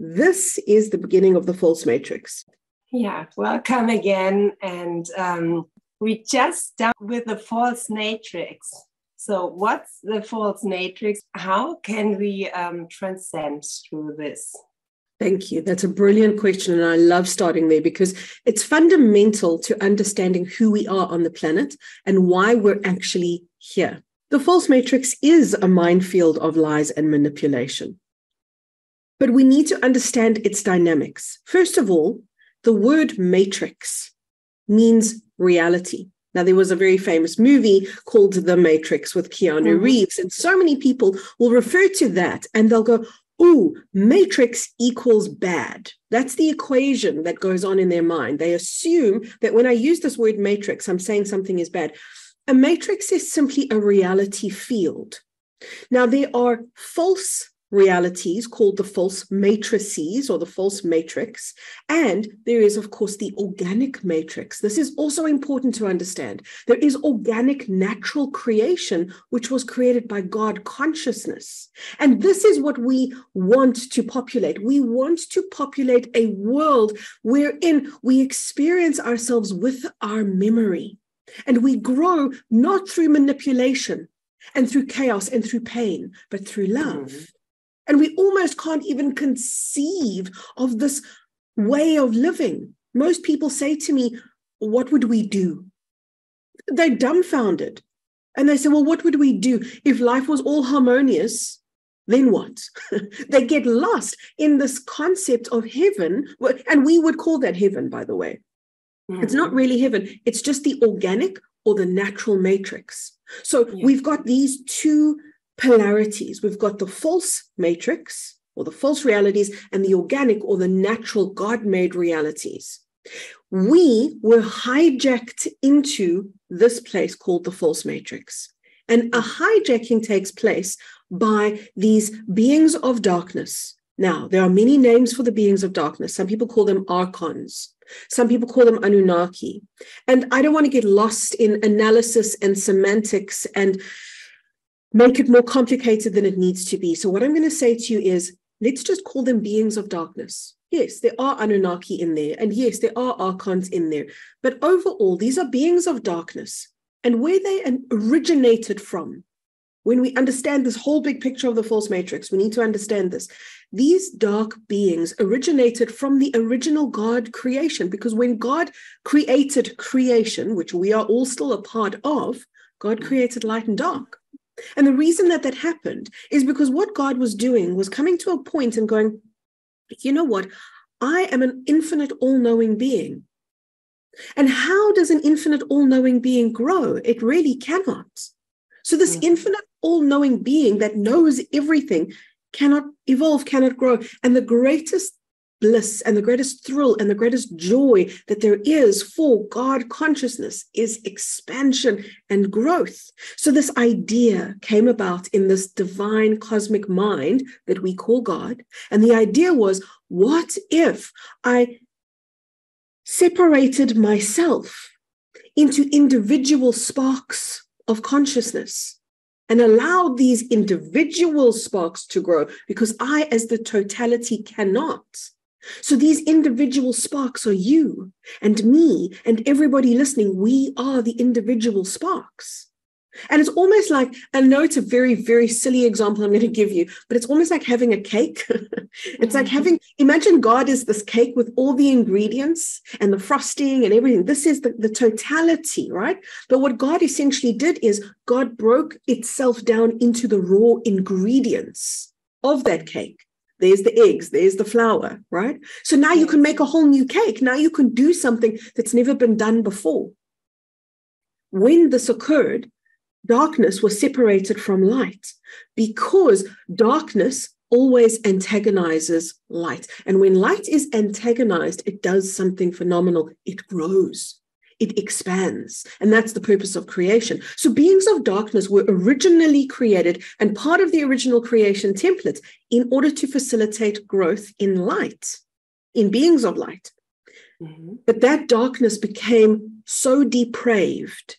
This is the beginning of the false matrix. Yeah, welcome again. And we just start with the false matrix. So what's the false matrix? How can we transcend through this? Thank you. That's a brilliant question. And I love starting there because it's fundamental to understanding who we are on the planet and why we're actually here. The false matrix is a minefield of lies and manipulation. But we need to understand its dynamics. First of all, the word matrix means reality. Now, there was a very famous movie called The Matrix with Keanu Reeves, and so many people will refer to that and they'll go, "Ooh, matrix equals bad." That's the equation that goes on in their mind. They assume that when I use this word matrix, I'm saying something is bad. A matrix is simply a reality field. Now, there are false realities called the false matrices or the false matrix. And there is, of course, the organic matrix. This is also important to understand. There is organic natural creation, which was created by God consciousness. And this is what we want to populate. We want to populate a world wherein we experience ourselves with our memory. And we grow not through manipulation and through chaos and through pain, but through love. And we almost can't even conceive of this way of living. Most people say to me, "What would we do?" They're dumbfounded. And they say, "Well, what would we do if life was all harmonious? Then what?" They get lost in this concept of heaven. And we would call that heaven, by the way. It's not really heaven. It's just the organic or the natural matrix. So we've got these two polarities. We've got the false matrix or the false realities and the organic or the natural God-made realities. We were hijacked into this place called the false matrix. And a hijacking takes place by these beings of darkness. Now, there are many names for the beings of darkness. Some people call them archons. Some people call them Anunnaki. And I don't want to get lost in analysis and semantics and make it more complicated than it needs to be. So what I'm going to say to you is, let's just call them beings of darkness. Yes, there are Anunnaki in there. And yes, there are archons in there. But overall, these are beings of darkness. And where they originated from, when we understand this whole big picture of the false matrix, we need to understand this. These dark beings originated from the original God creation, because when God created creation, which we are all still a part of, God created light and dark. And the reason that that happened is because what God was doing was coming to a point and going, "You know what? I am an infinite all-knowing being. And how does an infinite all-knowing being grow? It really cannot. So this infinite all-knowing being that knows everything cannot evolve, cannot grow. And the greatest bliss and the greatest thrill and the greatest joy that there is for God consciousness is expansion and growth. So this idea came about in this divine cosmic mind that we call God. And the idea was, what if I separated myself into individual sparks of consciousness and allowed these individual sparks to grow, because I, as the totality, cannot. So these individual sparks are you and me and everybody listening. We are the individual sparks. And it's almost like, I know it's a very, very silly example I'm going to give you, but it's almost like having a cake. It's like imagine God is this cake with all the ingredients and the frosting and everything. This is the totality, right? But what God essentially did is God broke itself down into the raw ingredients of that cake. There's the eggs, there's the flour, right? So now you can make a whole new cake. Now you can do something that's never been done before. When this occurred, darkness was separated from light, because darkness always antagonizes light. And when light is antagonized, it does something phenomenal. It grows, it expands. And that's the purpose of creation. So beings of darkness were originally created and part of the original creation template in order to facilitate growth in light, in beings of light. But that darkness became so depraved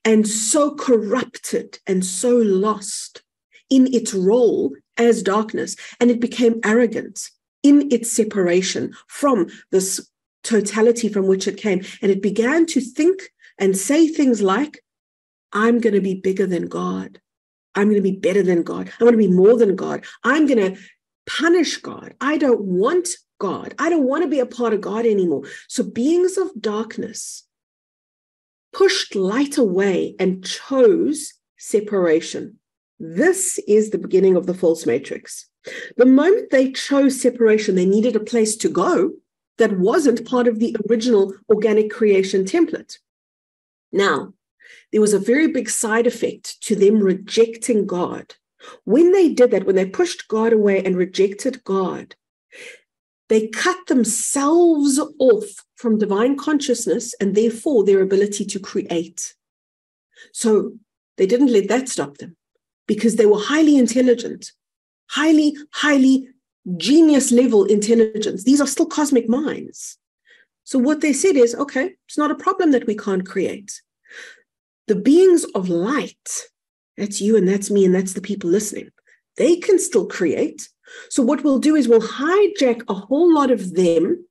and so corrupted and so lost in its role as darkness, and it became arrogant. in its separation from this totality from which it came. And it began to think and say things like, I'm going to be bigger than God. I'm going to be better than God. I'm going to be more than God. I'm going to punish God. I don't want God. I don't want to be a part of God anymore. So beings of darkness pushed light away and chose separation. This is the beginning of the false matrix. The moment they chose separation, they needed a place to go that wasn't part of the original organic creation template. Now, there was a very big side effect to them rejecting God. When they did that, when they pushed God away and rejected God, they cut themselves off from divine consciousness and therefore their ability to create. So they didn't let that stop them because they were highly intelligent, highly genius level intelligence. These are still cosmic minds. So what they said is, okay, it's not a problem that we can't create. The beings of light, that's you and that's me and that's the people listening, they can still create. So what we'll do is we'll hijack a whole lot of them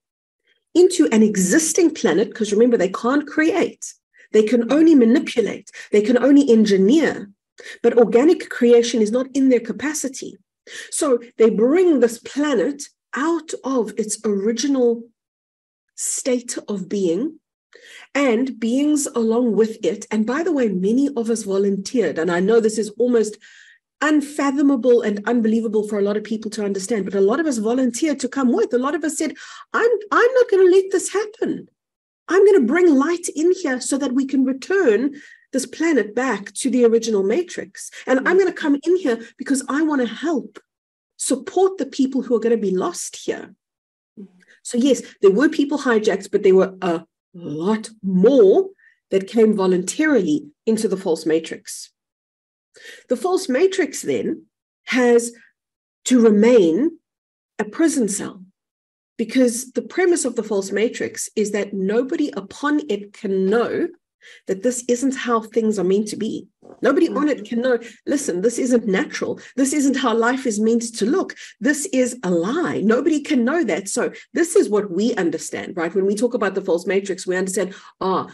into an existing planet, because remember, they can't create. They can only manipulate. They can only engineer. But organic creation is not in their capacity. So they bring this planet out of its original state of being, and beings along with it. And by the way, many of us volunteered. And I know this is almost unfathomable and unbelievable for a lot of people to understand, but a lot of us volunteered to come with. A lot of us said, I'm not going to let this happen. I'm going to bring light in here so that we can return this planet back to the original matrix. And I'm going to come in here because I want to help support the people who are going to be lost here. So yes, there were people hijacked, but there were a lot more that came voluntarily into the false matrix. The false matrix then has to remain a prison cell, because the premise of the false matrix is that nobody upon it can know that this isn't how things are meant to be. Nobody on it can know, listen, this isn't natural. This isn't how life is meant to look. This is a lie. Nobody can know that. So this is what we understand, right? When we talk about the false matrix, we understand,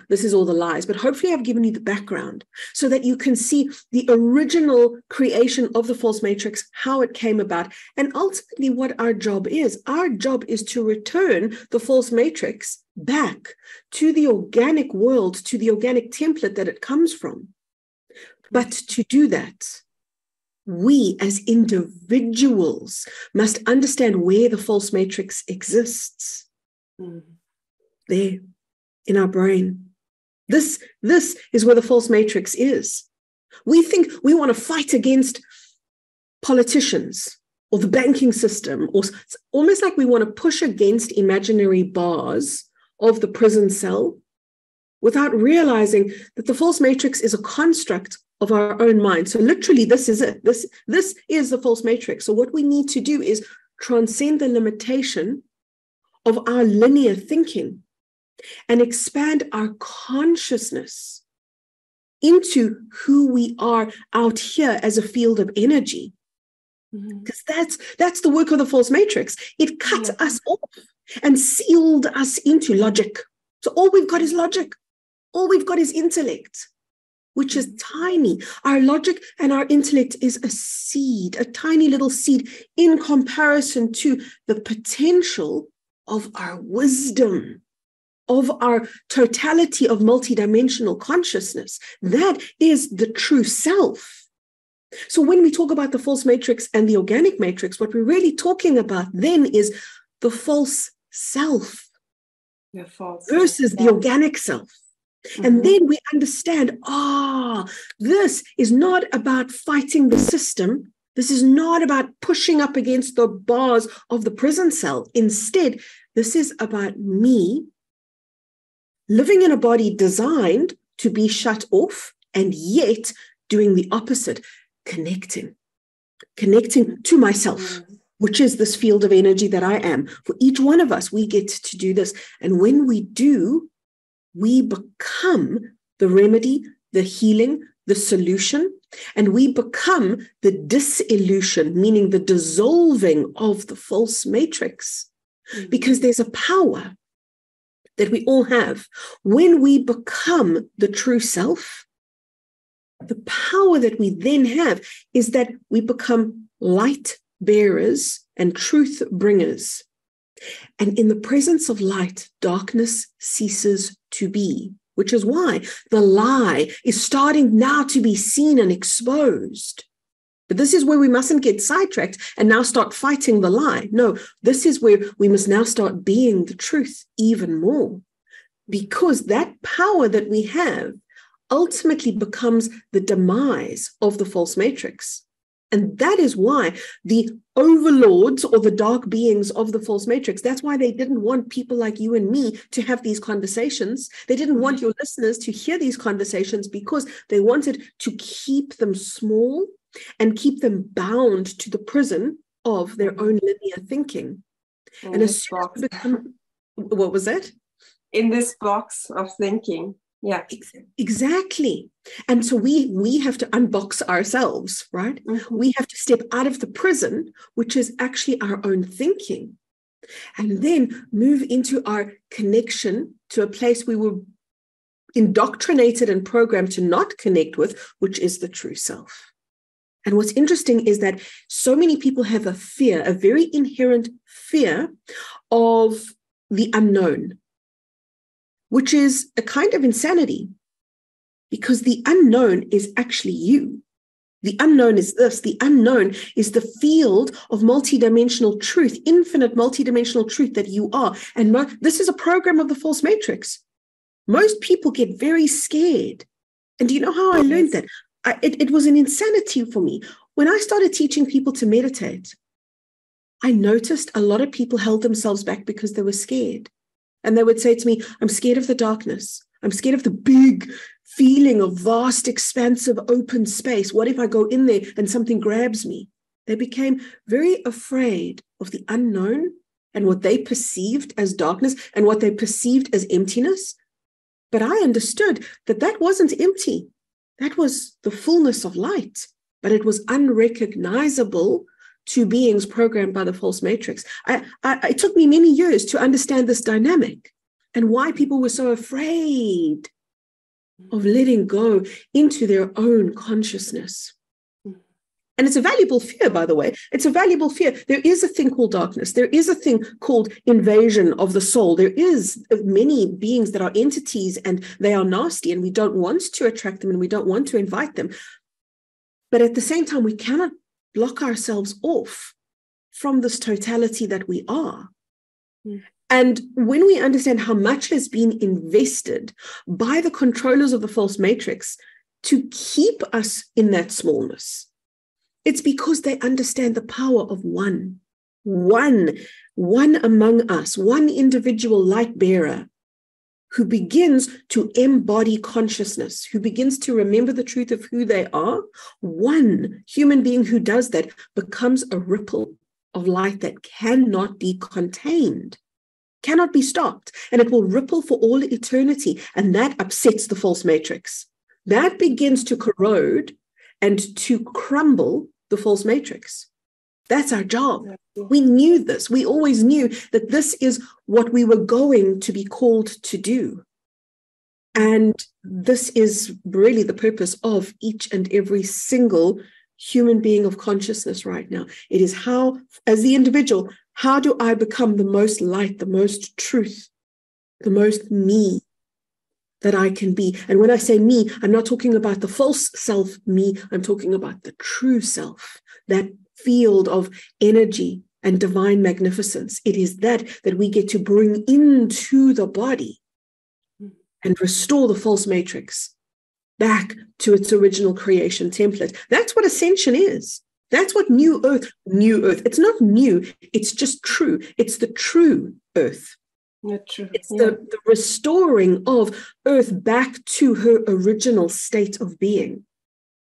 this is all the lies. But hopefully I've given you the background so that you can see the original creation of the false matrix, how it came about, and ultimately what our job is. Our job is to return the false matrix back to the organic world, to the organic template that it comes from. But to do that, we as individuals must understand where the false matrix exists. There, in our brain. This is where the false matrix is. We think we want to fight against politicians or the banking system, or it's almost like we want to push against imaginary bars of the prison cell without realizing that the false matrix is a construct of our own mind. So literally, this is it. This is the false matrix. So what we need to do is transcend the limitation of our linear thinking and expand our consciousness into who we are out here as a field of energy. Because that's the work of the false matrix. It cut us off and sealed us into logic. So all we've got is logic. All we've got is intellect, which is tiny. Our logic and our intellect is a seed, a tiny little seed in comparison to the potential of our wisdom, of our totality of multidimensional consciousness. That is the true self. So when we talk about the false matrix and the organic matrix, what we're really talking about then is the false self versus the organic self. And then we understand, this is not about fighting the system. This is not about pushing up against the bars of the prison cell. Instead, this is about me living in a body designed to be shut off and yet doing the opposite, connecting to myself, which is this field of energy that I am. For each one of us, we get to do this. And when we do, we become the remedy, the healing, the solution, and we become the dissolution, meaning the dissolving of the false matrix, because there's a power that we all have. When we become the true self, the power that we then have is that we become light bearers and truth bringers. And in the presence of light, darkness ceases to be, which is why the lie is starting now to be seen and exposed. But this is where we mustn't get sidetracked and now start fighting the lie. No, this is where we must now start being the truth even more, because that power that we have ultimately becomes the demise of the false matrix. And that is why the overlords or the dark beings of the false matrix, that's why they didn't want people like you and me to have these conversations. They didn't want your listeners to hear these conversations, because they wanted to keep them small and keep them bound to the prison of their own linear thinking. And as soon as we become, what was that? In this box of thinking. Yeah, exactly. And so we have to unbox ourselves, right? We have to step out of the prison, which is actually our own thinking, and then move into our connection to a place we were indoctrinated and programmed to not connect with, which is the true self. And what's interesting is that so many people have a fear, a very inherent fear of the unknown, which is a kind of insanity, because the unknown is actually you. The unknown is this. The unknown is the field of multidimensional truth, infinite multidimensional truth that you are. And this is a program of the false matrix. Most people get very scared. And do you know how I learned that? It was an insanity for me. When I started teaching people to meditate, I noticed a lot of people held themselves back because they were scared. And they would say to me, I'm scared of the darkness. I'm scared of the big feeling of vast, expansive, open space. What if I go in there and something grabs me? They became very afraid of the unknown and what they perceived as darkness and what they perceived as emptiness. But I understood that that wasn't empty. That was the fullness of light, but it was unrecognizable to beings programmed by the false matrix. It took me many years to understand this dynamic and why people were so afraid of letting go into their own consciousness. And it's a valuable fear, by the way. It's a valuable fear. There is a thing called darkness. There is a thing called invasion of the soul. There is many beings that are entities and they are nasty and we don't want to attract them and we don't want to invite them. But at the same time, we cannot block ourselves off from this totality that we are. And when we understand how much has been invested by the controllers of the false matrix to keep us in that smallness, it's because they understand the power of one among us, one individual light bearer who begins to embody consciousness, who begins to remember the truth of who they are. One human being who does that becomes a ripple of light that cannot be contained, cannot be stopped, and it will ripple for all eternity. And that upsets the false matrix. That begins to corrode and to crumble the false matrix. That's our job. We knew this. We always knew that this is what we were going to be called to do. And this is really the purpose of each and every single human being of consciousness right now. It is how, as the individual, how do I become the most light, the most truth, the most me that I can be? And when I say me, I'm not talking about the false self me. I'm talking about the true self, that field of energy and divine magnificence. It is that we get to bring into the body and restore the false matrix back to its original creation template. That's what ascension is. That's what new earth. It's not new. It's just true. It's the true earth. It's the restoring of earth back to her original state of being.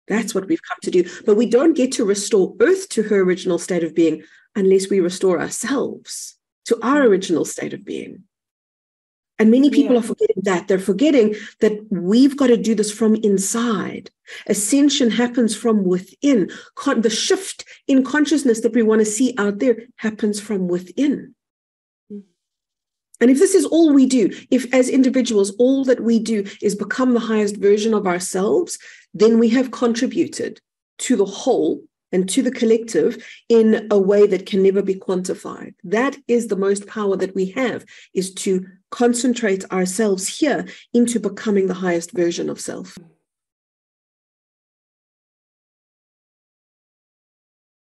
That's what we've come to do. But we don't get to restore earth to her original state of being unless we restore ourselves to our original state of being. And many people are forgetting that. They're forgetting that we've got to do this from inside. Ascension happens from within. The shift in consciousness that we want to see out there happens from within. And if this is all we do, if as individuals, all that we do is become the highest version of ourselves, then we have contributed to the whole and to the collective in a way that can never be quantified. That is the most power that we have, is to concentrate ourselves here into becoming the highest version of self.